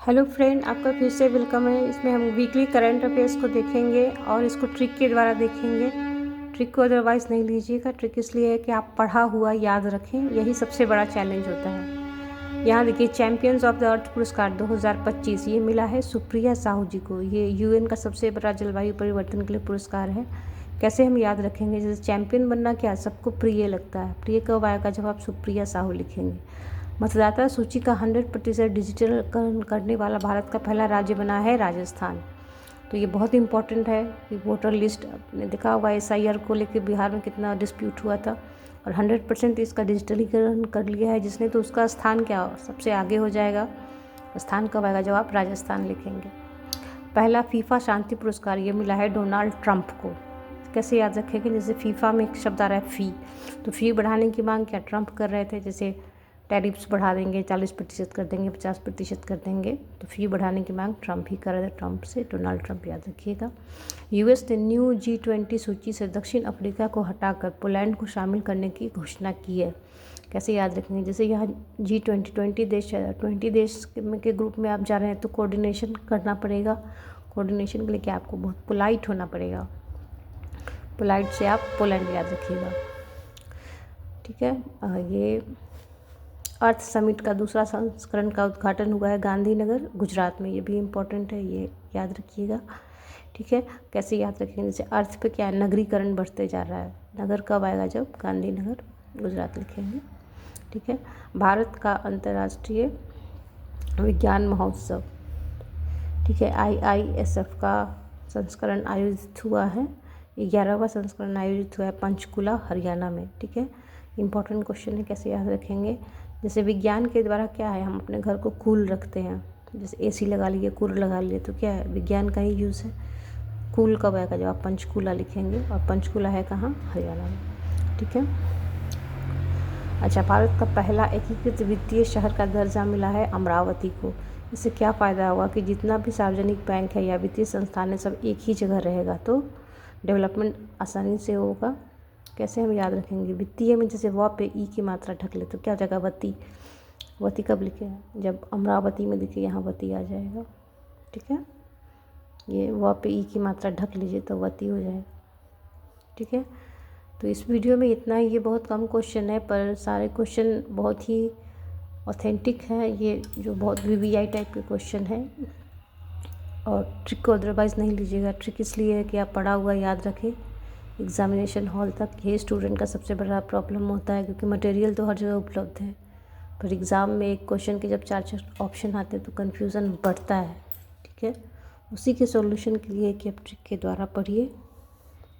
Hello friend, आपका फिर से वेलकम है। इसमें हम वीकली करंट अफेयर्स को देखेंगे और इसको ट्रिक के द्वारा देखेंगे। ट्रिक को अदरवाइज़ नहीं लीजिएगा। ट्रिक इसलिए है कि आप पढ़ा हुआ याद रखें, यही सबसे बड़ा चैलेंज होता है। यहाँ देखिए, चैम्पियंस ऑफ द अर्थ पुरस्कार 2025 ये मिला है सुप्रिया साहू जी को। ये यूएन का सबसे बड़ा जलवायु परिवर्तन के लिए पुरस्कार है। कैसे हम याद रखेंगे? जैसे चैम्पियन बनना क्या सबको प्रिय लगता है, प्रिय कब आएगा? जब आप सुप्रिया साहू लिखेंगे। मतदाता सूची का 100% डिजिटलीकरण करने वाला भारत का पहला राज्य बना है राजस्थान। तो ये बहुत इंपॉर्टेंट है कि वोटर लिस्ट, आपने देखा होगा SIR को लेकर बिहार में कितना डिस्प्यूट हुआ था, और 100% इसका डिजिटलीकरण कर लिया है जिसने, तो उसका स्थान क्या सबसे आगे हो जाएगा। स्थान कब आएगा? जब आप राजस्थान लिखेंगे। पहला फीफा शांति पुरस्कार ये मिला है डोनाल्ड ट्रंप को। कैसे याद रखेंगे? जैसे फीफा में एक शब्द आ रहा है फ़ी, तो फ़ी बढ़ाने की मांग क्या ट्रंप कर रहे थे? जैसे टैरिफ्स बढ़ा देंगे, 40% कर देंगे, 50% कर देंगे, तो फ़ी बढ़ाने की मांग ट्रंप ही कर रहे थे। ट्रंप से डोनाल्ड ट्रंप याद रखिएगा। US ने न्यू G20 सूची से दक्षिण अफ्रीका को हटाकर पोलैंड को शामिल करने की घोषणा की है। कैसे याद रखेंगे? जैसे यहाँ G20 देश है, 20 देश के ग्रुप में आप जा रहे हैं तो कोऑर्डिनेशन करना पड़ेगा। कोऑर्डिनेशन के लिए क्या आपको बहुत पोलाइट होना पड़ेगा। पोलाइट से आप पोलैंड याद रखिएगा, ठीक है। ये अर्थ समिट का दूसरा संस्करण का उद्घाटन हुआ है गांधीनगर गुजरात में। ये भी इम्पोर्टेंट है, ये याद रखिएगा, ठीक है। कैसे याद रखेंगे? जैसे अर्थ पे क्या है, नगरीकरण बढ़ते जा रहा है। नगर कब आएगा? जब गांधीनगर गुजरात लिखेंगे, ठीक है। भारत का अंतर्राष्ट्रीय विज्ञान महोत्सव, ठीक है, IISF का संस्करण आयोजित हुआ है। 11वां संस्करण आयोजित हुआ है पंचकुला हरियाणा में, ठीक है। इंपॉर्टेंट क्वेश्चन है, कैसे याद रखेंगे? जैसे विज्ञान के द्वारा क्या है, हम अपने घर को कूल रखते हैं। जैसे AC लगा लिए, कूलर लगा लिए, तो क्या है, विज्ञान का ही यूज़ है। कूल कब आएगा? जब आप पंचकुला लिखेंगे, और पंचकुला है कहाँ? हरियाणा में, ठीक है। अच्छा, भारत का पहला एकीकृत वित्तीय शहर का दर्जा मिला है अमरावती को। इससे क्या फ़ायदा हुआ कि जितना भी सार्वजनिक बैंक है या वित्तीय संस्थान है सब एक ही जगह रहेगा, तो डेवलपमेंट आसानी से होगा। कैसे हम याद रखेंगे? वित्तीय में जैसे व पे ई की मात्रा ढक ले तो क्या हो जाएगा? वती। वती कब लिखे? जब अमरावती में दिखे, यहाँ वती आ जाएगा, ठीक है। ये व पे ई की मात्रा ढक लीजिए तो वती हो जाएगा, ठीक है। तो इस वीडियो में इतना ही। ये बहुत कम क्वेश्चन है पर सारे क्वेश्चन बहुत ही ऑथेंटिक हैं। ये जो बहुत VVI टाइप के क्वेश्चन हैं, और ट्रिक को अदरवाइज़ नहीं लीजिएगा। ट्रिक इसलिए है कि आप पढ़ा हुआ याद रखें एग्ज़ामिनेशन हॉल तक। ये स्टूडेंट का सबसे बड़ा प्रॉब्लम होता है, क्योंकि मटेरियल तो हर जगह उपलब्ध है, पर एग्ज़ाम में एक क्वेश्चन के जब 4 ऑप्शन आते हैं तो कन्फ्यूज़न बढ़ता है, ठीक है। उसी के सॉल्यूशन के लिए कि आप ट्रिक के द्वारा पढ़िए,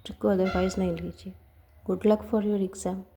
ट्रिक को अदरवाइज़ नहीं लीजिए। Good luck for your exam.